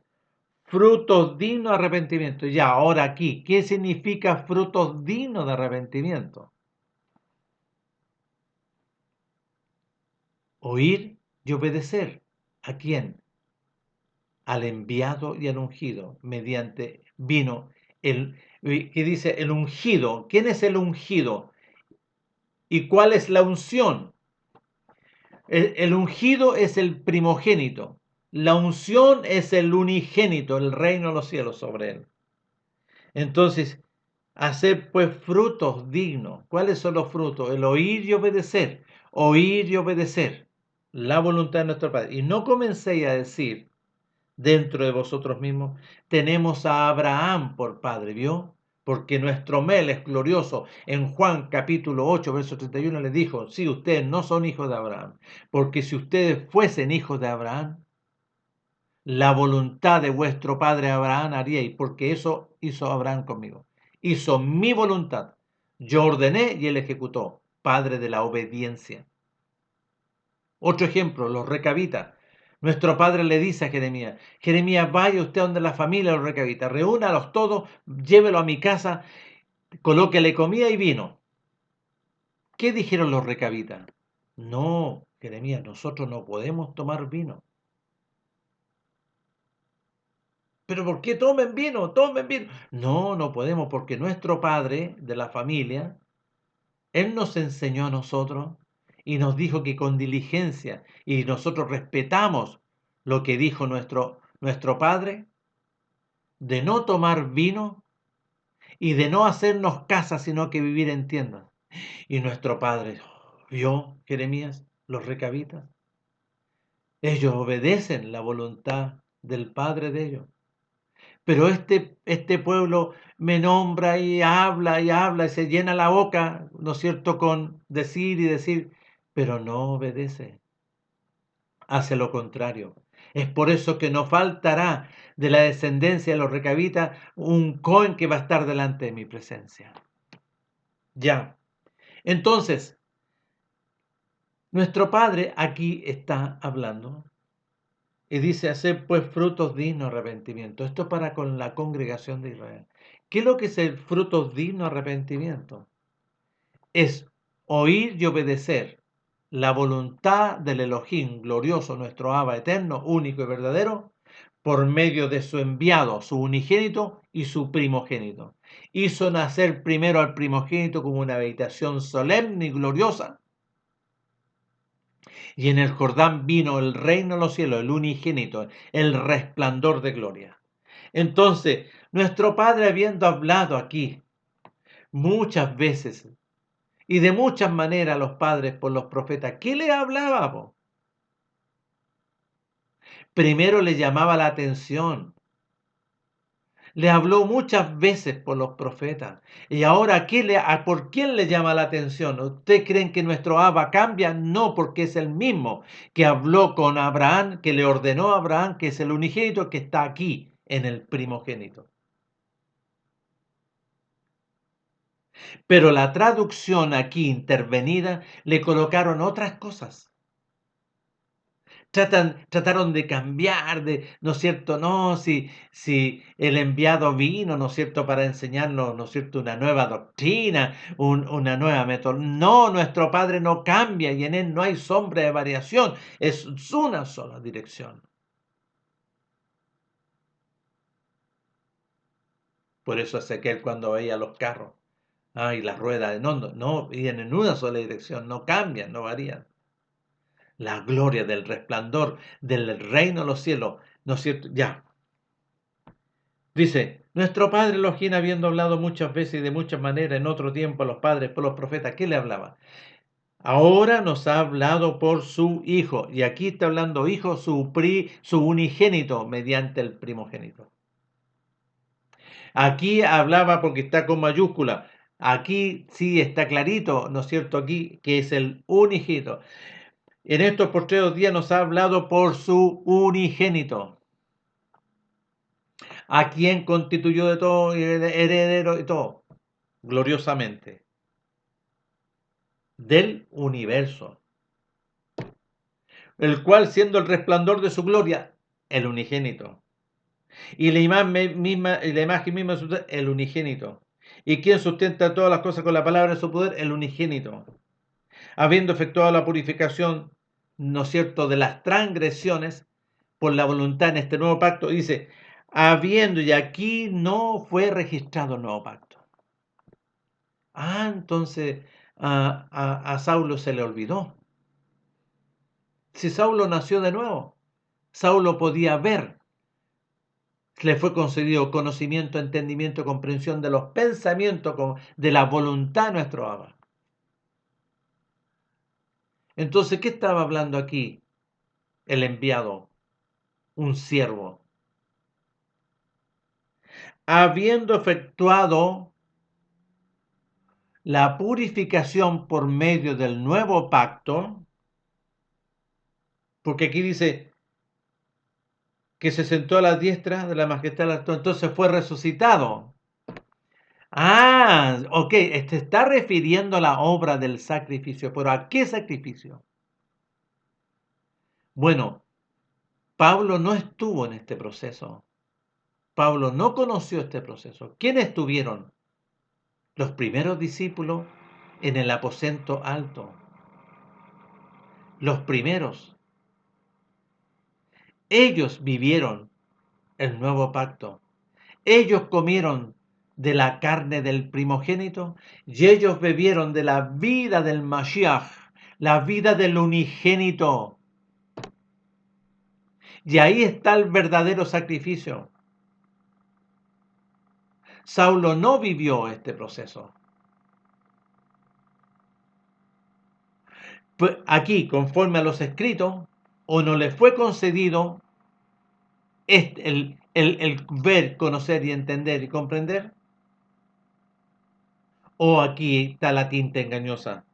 frutos dignos de arrepentimiento. Ya, ahora aquí, ¿qué significa frutos dignos de arrepentimiento? Oír y obedecer. ¿A quién? Al enviado y al ungido, mediante vino que dice el ungido. ¿Quién es el ungido? ¿Y cuál es la unción? El ungido es el primogénito. La unción es el unigénito, el reino de los cielos sobre él. Entonces, hacer pues frutos dignos. ¿Cuáles son los frutos? El oír y obedecer. Oír y obedecer la voluntad de nuestro Padre. Y no comencéis a decir dentro de vosotros mismos, tenemos a Abraham por padre, ¿vio? Porque nuestro Mel es glorioso. En Juan capítulo 8, verso 31 le dijo, sí, ustedes no son hijos de Abraham, porque si ustedes fuesen hijos de Abraham, la voluntad de vuestro padre Abraham haríais, porque eso hizo Abraham conmigo. Hizo mi voluntad. Yo ordené y él ejecutó, padre de la obediencia. Otro ejemplo, los recabitas. Nuestro padre le dice a Jeremías, Jeremías, vaya usted donde la familia de los recabitas, reúnalos todos, llévelo a mi casa, colóquele comida y vino. ¿Qué dijeron los recabitas? No, Jeremías, nosotros no podemos tomar vino. ¿Pero por qué tomen vino? Tomen vino. No, no podemos porque nuestro padre de la familia, él nos enseñó a nosotros y nos dijo que con diligencia y nosotros respetamos lo que dijo nuestro padre, de no tomar vino y de no hacernos casa, sino que vivir en tiendas. Y nuestro padre vio, Jeremías, los recabitas. Ellos obedecen la voluntad del padre de ellos. Pero este pueblo me nombra y habla y se llena la boca, ¿no es cierto?, con decir y decir, pero no obedece, hace lo contrario. Es por eso que no faltará de la descendencia de los recabitas un Cohen que va a estar delante de mi presencia. Ya. Entonces, nuestro Padre aquí está hablando y dice, hacer pues frutos dignos de arrepentimiento. Esto para con la congregación de Israel. ¿Qué es lo que es el frutos dignos de arrepentimiento? Es oír y obedecer la voluntad del Elohim glorioso, nuestro Abba eterno, único y verdadero, por medio de su enviado, su unigénito y su primogénito. Hizo nacer primero al primogénito como una habitación solemne y gloriosa, y en el Jordán vino el reino de los cielos, el unigénito, el resplandor de gloria. Entonces, nuestro Padre, habiendo hablado aquí muchas veces y de muchas maneras a los padres por los profetas, ¿qué le hablaba? Primero le llamaba la atención. Le habló muchas veces por los profetas. Y ahora, ¿por quién le llama la atención? ¿Ustedes creen que nuestro Abba cambia? No, porque es el mismo que habló con Abraham, que le ordenó a Abraham, que es el unigénito que está aquí en el primogénito. Pero la traducción aquí intervenida le colocaron otras cosas. Trataron de cambiar, ¿no es cierto? No, si el enviado vino, ¿no es cierto?, para enseñarnos, ¿no es cierto?, una nueva doctrina, una nueva metodología. No, nuestro Padre no cambia y en Él no hay sombra de variación, es una sola dirección. Por eso Ezequiel cuando veía los carros, y las ruedas, no, iban en una sola dirección, no cambian, no varían. La gloria del resplandor del reino de los cielos, ¿no es cierto? Ya. Dice, nuestro Padre Elohim, habiendo hablado muchas veces y de muchas maneras en otro tiempo a los padres por los profetas, ¿qué le hablaba? Ahora nos ha hablado por su Hijo. Y aquí está hablando Hijo, su unigénito, mediante el primogénito. Aquí hablaba porque está con mayúscula. Aquí sí está clarito, ¿no es cierto? Aquí que es el unigénito. En estos postreros días nos ha hablado por su unigénito, a quien constituyó de todo, heredero y todo, gloriosamente, del universo, el cual siendo el resplandor de su gloria, el unigénito, y la imagen misma, el unigénito, y quien sustenta todas las cosas con la palabra de su poder, el unigénito, habiendo efectuado la purificación, ¿no es cierto?, de las transgresiones por la voluntad en este nuevo pacto, dice, habiendo, y aquí no fue registrado el nuevo pacto. Entonces a Saulo se le olvidó. Si Saulo nació de nuevo, Saulo podía ver, le fue concedido conocimiento, entendimiento, comprensión de los pensamientos, de la voluntad de nuestro Abba. Entonces, ¿qué estaba hablando aquí el enviado? Un siervo. Habiendo efectuado la purificación por medio del nuevo pacto, porque aquí dice que se sentó a la diestra de la majestad, entonces fue resucitado. Ok, se está refiriendo a la obra del sacrificio, pero ¿a qué sacrificio? Bueno, Pablo no estuvo en este proceso. Pablo no conoció este proceso. ¿Quiénes estuvieron? Los primeros discípulos en el aposento alto. Los primeros. Ellos vivieron el nuevo pacto. Ellos comieron de la carne del primogénito y ellos bebieron de la vida del Mashiach, la vida del unigénito. Y ahí está el verdadero sacrificio. Saulo no vivió este proceso. Pues aquí, conforme a los escritos, o no le fue concedido el ver, conocer y entender y comprender, o aquí está la tinta engañosa.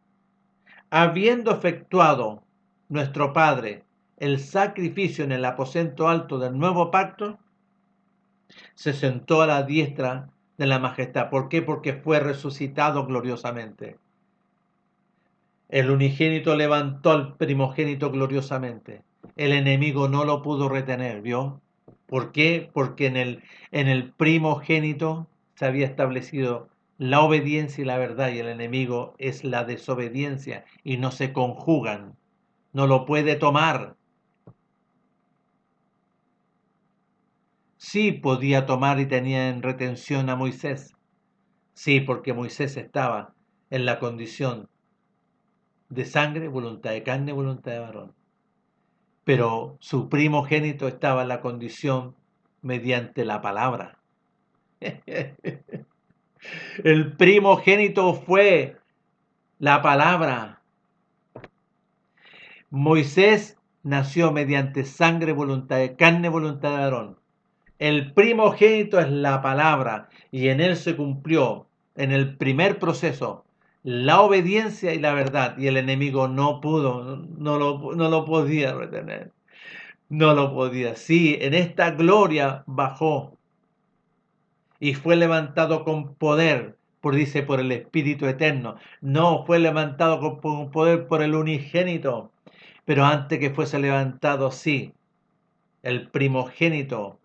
Habiendo efectuado nuestro Padre el sacrificio en el aposento alto del nuevo pacto, se sentó a la diestra de la majestad. ¿Por qué? Porque fue resucitado gloriosamente. El unigénito levantó al primogénito gloriosamente. El enemigo no lo pudo retener, ¿vio? ¿Por qué? Porque en el primogénito se había establecido la obediencia y la verdad, y el enemigo es la desobediencia, y no se conjugan. No lo puede tomar. Sí podía tomar y tenía en retención a Moisés. Sí, porque Moisés estaba en la condición de sangre, voluntad de carne, voluntad de varón. Pero su primogénito estaba en la condición mediante la palabra. El primogénito fue la palabra. Moisés nació mediante sangre, voluntad de carne, voluntad de varón. El primogénito es la palabra y en él se cumplió en el primer proceso la obediencia y la verdad, y el enemigo no pudo, no lo podía retener. No lo podía. Sí, en esta gloria bajó y fue levantado con poder dice, por el Espíritu Eterno. No, fue levantado con poder por el unigénito. Pero antes que fuese levantado, sí, el primogénito,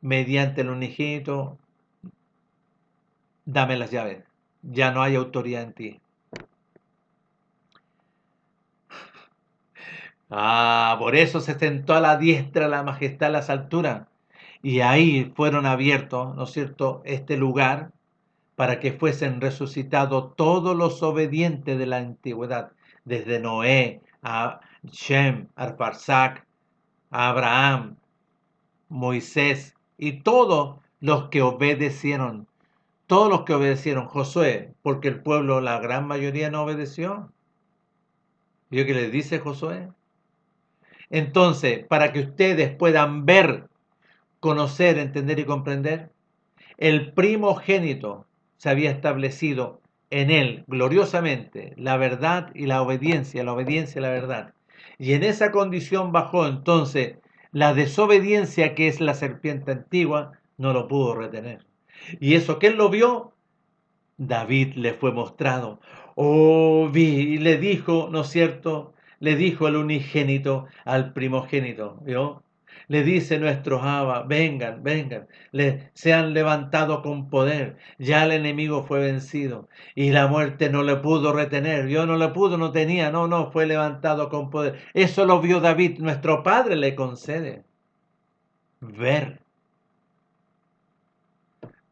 mediante el unigénito, dame las llaves. Ya no hay autoridad en ti. Por eso se sentó a la diestra de la majestad a las alturas. Y ahí fueron abiertos, ¿no es cierto?, este lugar para que fuesen resucitados todos los obedientes de la antigüedad, desde Noé a Shem, Arphaxad, a Abraham, Moisés y todos los que obedecieron, Josué, porque el pueblo, la gran mayoría no obedeció. ¿Vio que les dice Josué? Entonces, para que ustedes puedan ver, conocer, entender y comprender, el primogénito se había establecido en él gloriosamente la verdad y la obediencia y la verdad. Y en esa condición bajó entonces la desobediencia, que es la serpiente antigua, no lo pudo retener. Y eso que él lo vio, David le fue mostrado. Y le dijo, ¿no es cierto? Le dijo al unigénito, al primogénito, ¿vio? Le dice nuestros Abba, vengan, vengan, se han levantado con poder, ya el enemigo fue vencido y la muerte no le pudo retener, yo no le pudo, no tenía, no, fue levantado con poder. Eso lo vio David, nuestro Padre le concede ver.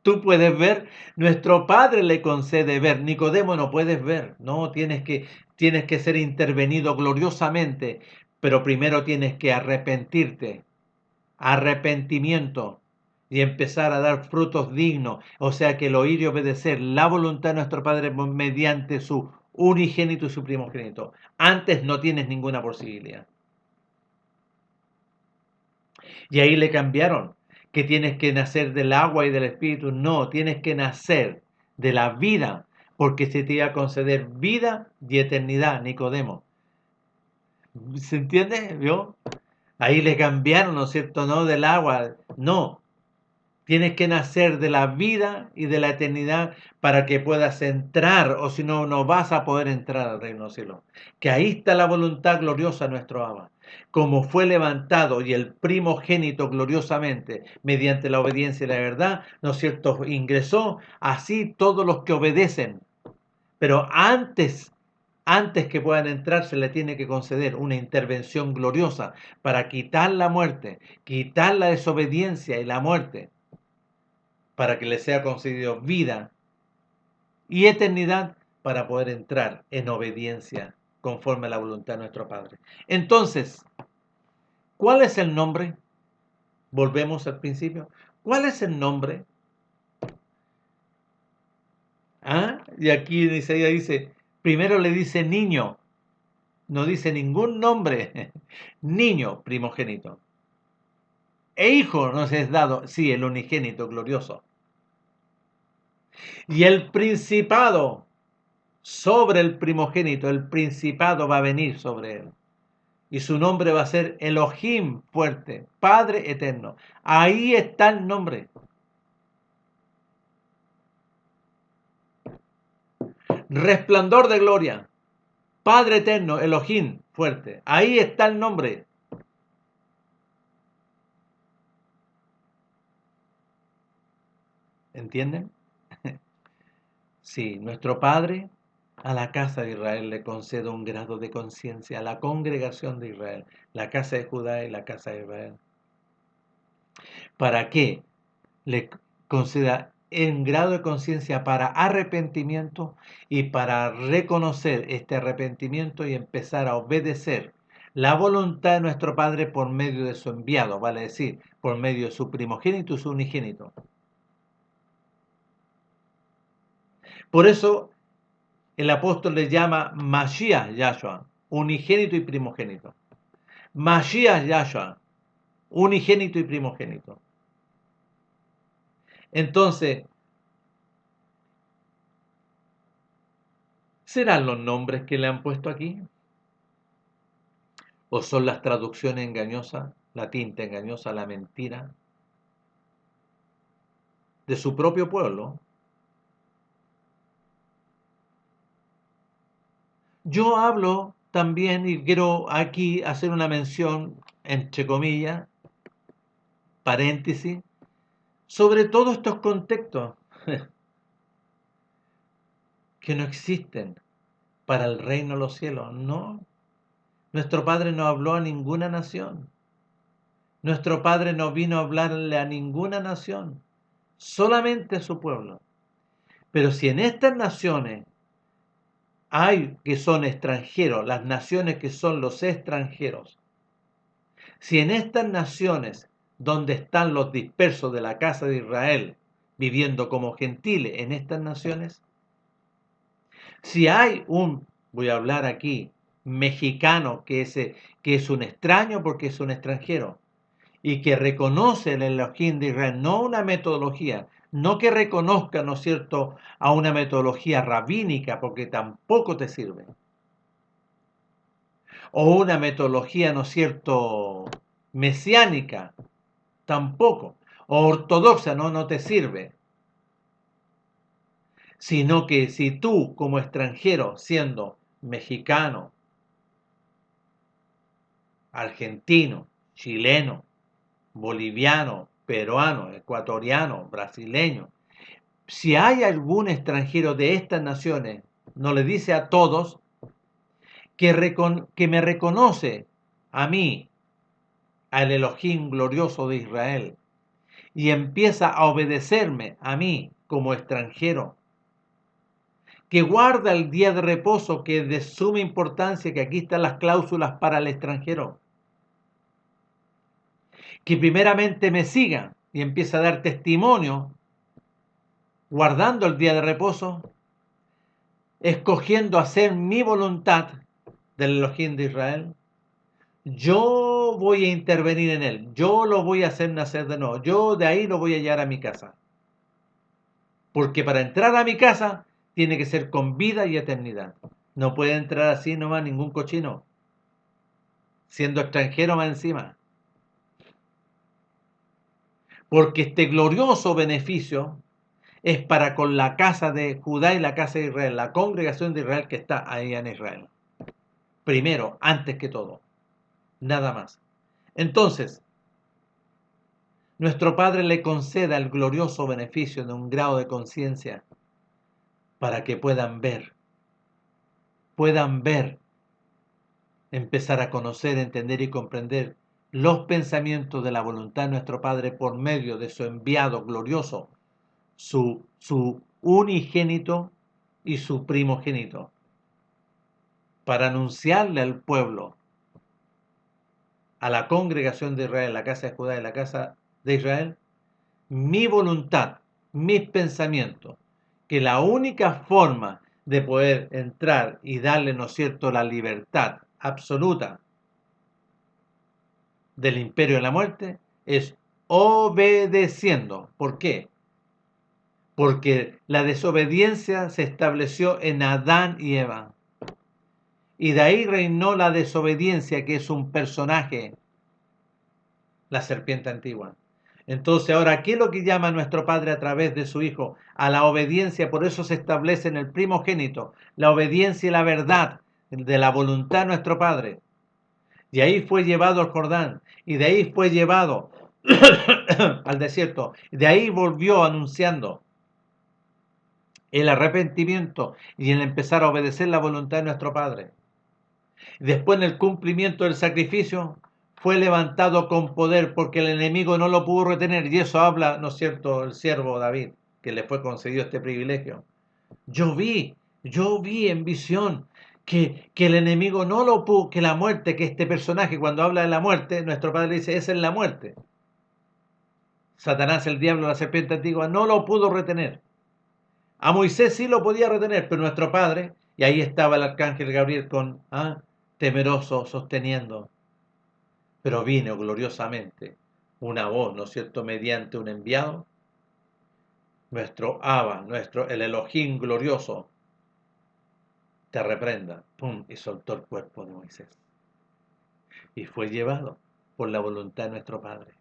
Tú puedes ver, nuestro Padre le concede ver. Nicodemo, no puedes ver, no, tienes que ser intervenido gloriosamente, pero primero tienes que arrepentirte, arrepentimiento y empezar a dar frutos dignos, o sea que el oír y obedecer la voluntad de nuestro Padre mediante su unigénito y su primogénito. Antes no tienes ninguna posibilidad. Y ahí le cambiaron, que tienes que nacer del agua y del espíritu. No, tienes que nacer de la vida, porque se te iba a conceder vida y eternidad, Nicodemo. ¿Se entiende? ¿Vio? Ahí le cambiaron, ¿no es cierto? No del agua, no. Tienes que nacer de la vida y de la eternidad para que puedas entrar, o si no, no vas a poder entrar al reino del cielo. Que ahí está la voluntad gloriosa de nuestro Abba. Como fue levantado y el primogénito gloriosamente mediante la obediencia y la verdad, ¿no es cierto?, ingresó, así todos los que obedecen. Pero antes que puedan entrar, se le tiene que conceder una intervención gloriosa para quitar la muerte, quitar la desobediencia y la muerte, para que le sea concedido vida y eternidad para poder entrar en obediencia conforme a la voluntad de nuestro Padre. Entonces, ¿cuál es el nombre? Volvemos al principio. ¿Cuál es el nombre? Y aquí en Isaías dice, primero le dice niño, no dice ningún nombre. Niño primogénito. E hijo nos es dado, sí, el unigénito glorioso. Y el principado sobre el primogénito, el principado va a venir sobre él. Y su nombre va a ser Elohim, fuerte, Padre eterno. Ahí está el nombre. Resplandor de gloria, Padre eterno, Elohim, fuerte. Ahí está el nombre. ¿Entienden? Sí, nuestro Padre a la casa de Israel le concede un grado de conciencia, a la congregación de Israel, la casa de Judá y la casa de Israel. ¿Para qué? Le conceda en grado de conciencia para arrepentimiento y para reconocer este arrepentimiento y empezar a obedecer la voluntad de nuestro Padre por medio de su enviado, vale decir, por medio de su primogénito y su unigénito. Por eso el apóstol le llama Mashiach Yahshua, unigénito y primogénito. Mashiach Yahshua, unigénito y primogénito. Entonces, ¿serán los nombres que le han puesto aquí? ¿O son las traducciones engañosas, la tinta engañosa, la mentira de su propio pueblo? Yo hablo también, y quiero aquí hacer una mención, entre comillas, paréntesis, sobre todos estos contextos que no existen para el reino de los cielos. No, nuestro Padre no habló a ninguna nación. Nuestro Padre no vino a hablarle a ninguna nación, solamente a su pueblo. Pero si en estas naciones hay que son extranjeros, las naciones que son los extranjeros, si en estas naciones donde están los dispersos de la casa de Israel, viviendo como gentiles en estas naciones, si hay voy a hablar aquí, mexicano que es un extraño porque es un extranjero, y que reconoce el Elohim de Israel, no una metodología, no que reconozca, ¿no es cierto?, a una metodología rabínica, porque tampoco te sirve, o una metodología, ¿no es cierto?, mesiánica, tampoco, o ortodoxa, no te sirve, sino que si tú como extranjero, siendo mexicano, argentino, chileno, boliviano, peruano, ecuatoriano, brasileño, si hay algún extranjero de estas naciones, no le dice a todos que me reconoce a mí, al Elohim glorioso de Israel, y empieza a obedecerme a mí como extranjero, que guarda el día de reposo, que es de suma importancia, que aquí están las cláusulas para el extranjero, que primeramente me siga y empieza a dar testimonio, guardando el día de reposo, escogiendo hacer mi voluntad del Elohim de Israel, yo voy a intervenir en él, yo lo voy a hacer nacer de nuevo, yo de ahí lo voy a llevar a mi casa. Porque para entrar a mi casa tiene que ser con vida y eternidad. No puede entrar así nomás ningún cochino, siendo extranjero más encima. Porque este glorioso beneficio es para con la casa de Judá y la casa de Israel, la congregación de Israel que está ahí en Israel. Primero, antes que todo, nada más. Entonces, nuestro Padre le conceda el glorioso beneficio de un grado de conciencia para que puedan ver, empezar a conocer, entender y comprender los pensamientos de la voluntad de nuestro Padre por medio de su enviado glorioso, su unigénito y su primogénito, para anunciarle al pueblo, a la congregación de Israel, la casa de Judá y la casa de Israel, mi voluntad, mis pensamientos, que la única forma de poder entrar y darle, ¿no es cierto?, la libertad absoluta del imperio de la muerte es obedeciendo. ¿Por qué? Porque la desobediencia se estableció en Adán y Eva. Y de ahí reinó la desobediencia, que es un personaje, la serpiente antigua. Entonces ahora, ¿qué es lo que llama nuestro Padre a través de su Hijo? A la obediencia, por eso se establece en el primogénito, la obediencia y la verdad de la voluntad de nuestro Padre. Y ahí fue llevado al Jordán, y de ahí fue llevado al desierto, de ahí volvió anunciando el arrepentimiento y el empezar a obedecer la voluntad de nuestro Padre. Después, en el cumplimiento del sacrificio, fue levantado con poder porque el enemigo no lo pudo retener. Y eso habla, ¿no es cierto?, el siervo David, que le fue concedido este privilegio. Yo vi en visión que el enemigo no lo pudo, que la muerte, que este personaje, cuando habla de la muerte, nuestro Padre dice, esa es la muerte. Satanás, el diablo, la serpiente antigua, no lo pudo retener. A Moisés sí lo podía retener, pero nuestro Padre, y ahí estaba el arcángel Gabriel con temeroso, sosteniendo. Pero vino gloriosamente una voz, ¿no es cierto?, mediante un enviado, nuestro Abba, el Elohim glorioso, te reprenda, pum, y soltó el cuerpo de Moisés. Y fue llevado por la voluntad de nuestro Padre.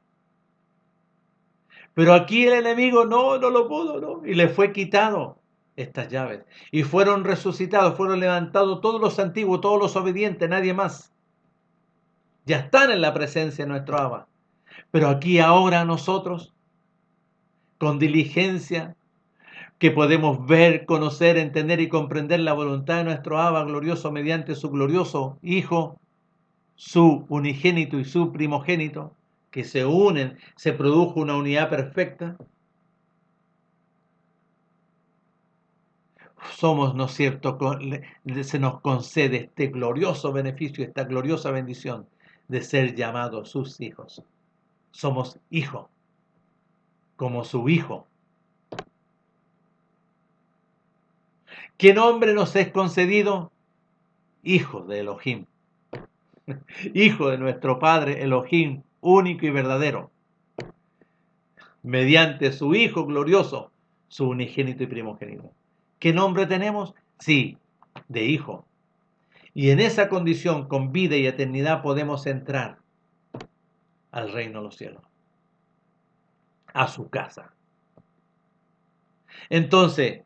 Pero aquí el enemigo no lo pudo, ¿no? Y le fue quitado. estas llaves. Y fueron resucitados, fueron levantados todos los antiguos, todos los obedientes, nadie más. Ya están en la presencia de nuestro Abba. Pero aquí ahora nosotros, con diligencia, que podemos ver, conocer, entender y comprender la voluntad de nuestro Abba glorioso mediante su glorioso Hijo, su unigénito y su primogénito, que se unen, se produjo una unidad perfecta. Somos, ¿no es cierto?, se nos concede este glorioso beneficio, esta gloriosa bendición de ser llamados sus hijos. Somos hijos, como su Hijo. ¿Qué nombre nos es concedido? Hijo de Elohim. Hijo de nuestro Padre Elohim, único y verdadero. Mediante su Hijo glorioso, su unigénito y primogénito. ¿Qué nombre tenemos? Sí, de hijo. Y en esa condición, con vida y eternidad, podemos entrar al reino de los cielos, a su casa. Entonces,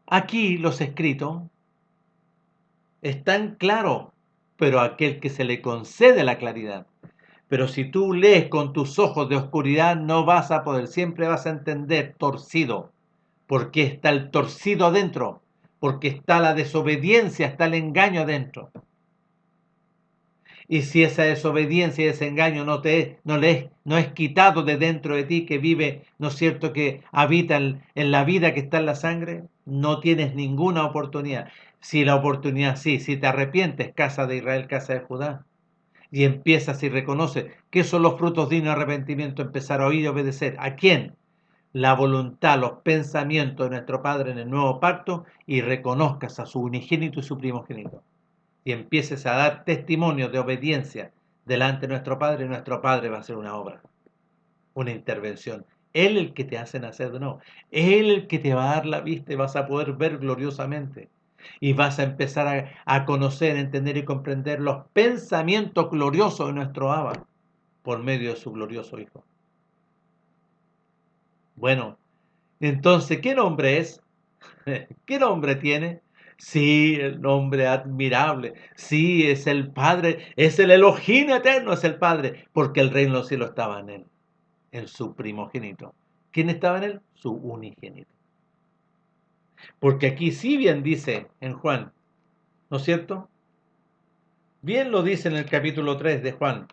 aquí los escritos están claros, pero a aquel que se le concede la claridad. Pero si tú lees con tus ojos de oscuridad, no vas a poder, siempre vas a entender torcido, porque está el torcido adentro, porque está la desobediencia, está el engaño adentro. Y si esa desobediencia y ese engaño no es quitado de dentro de ti, que vive, ¿no es cierto?, que habita en la vida que está en la sangre, no tienes ninguna oportunidad. Si la oportunidad, sí, si te arrepientes, casa de Israel, casa de Judá, y empiezas y reconoces qué son los frutos dignos de arrepentimiento, empezar a oír y obedecer. ¿A quién? La voluntad, los pensamientos de nuestro Padre en el nuevo pacto, y reconozcas a su unigénito y su primogénito. Y empieces a dar testimonio de obediencia delante de nuestro Padre va a hacer una obra, una intervención. Él el que te hace nacer de nuevo. Él el que te va a dar la vista y vas a poder ver gloriosamente. Y vas a empezar a conocer, entender y comprender los pensamientos gloriosos de nuestro Abba por medio de su glorioso Hijo. Bueno, entonces, ¿qué nombre es? ¿Qué nombre tiene? Sí, el nombre admirable. Sí, es el Padre, es el Elohim eterno, es el Padre, porque el reino de los cielos estaba en él, en su primogénito. ¿Quién estaba en él? Su unigénito. Porque aquí sí bien dice en Juan, ¿no es cierto? Bien lo dice en el capítulo 3 de Juan.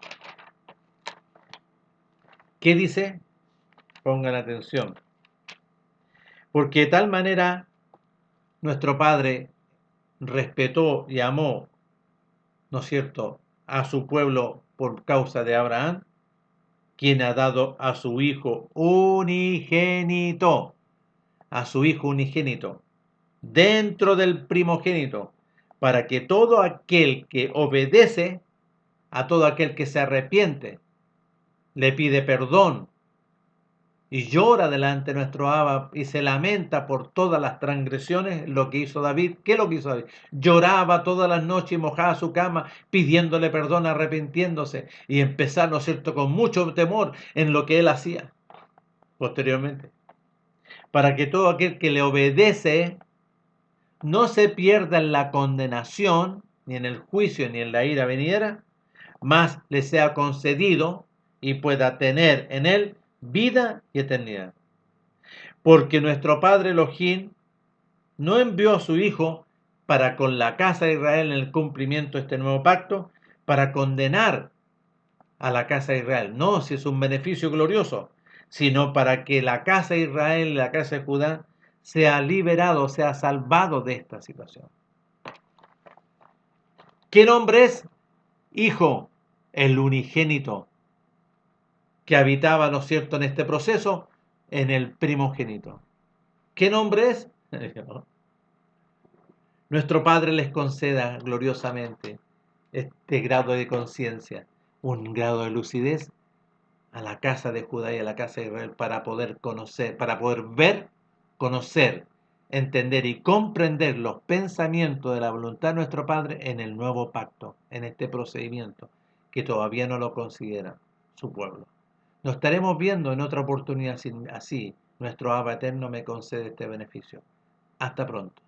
¿Qué dice? Pongan atención. Porque de tal manera nuestro Padre respetó y amó, ¿no es cierto?, a su pueblo por causa de Abraham, quien ha dado a su Hijo unigénito, dentro del primogénito, para que todo aquel que obedece, a todo aquel que se arrepiente, le pide perdón y llora delante de nuestro Abba y se lamenta por todas las transgresiones, lo que hizo David. ¿Qué es lo que hizo David? Lloraba todas las noches y mojaba su cama pidiéndole perdón, arrepintiéndose, y empezar, ¿no es cierto?, con mucho temor en lo que él hacía posteriormente. Para que todo aquel que le obedece no se pierda en la condenación, ni en el juicio, ni en la ira venidera, mas le sea concedido y pueda tener en él vida y eternidad. Porque nuestro Padre Elohim no envió a su Hijo para con la casa de Israel en el cumplimiento de este nuevo pacto, para condenar a la casa de Israel. No, si es un beneficio glorioso, sino para que la casa de Israel y la casa de Judá sea liberado, sea salvado de esta situación. ¿Qué nombre es? Hijo, el unigénito, que habitaba, ¿no es cierto?, en este proceso, en el primogénito. ¿Qué nombre es? Nuestro Padre les conceda gloriosamente este grado de conciencia, un grado de lucidez a la casa de Judá y a la casa de Israel, para poder conocer, para poder ver, conocer, entender y comprender los pensamientos de la voluntad de nuestro Padre en el nuevo pacto, en este procedimiento que todavía no lo considera su pueblo. Nos estaremos viendo en otra oportunidad así, Nuestro Abba eterno me concede este beneficio. Hasta pronto.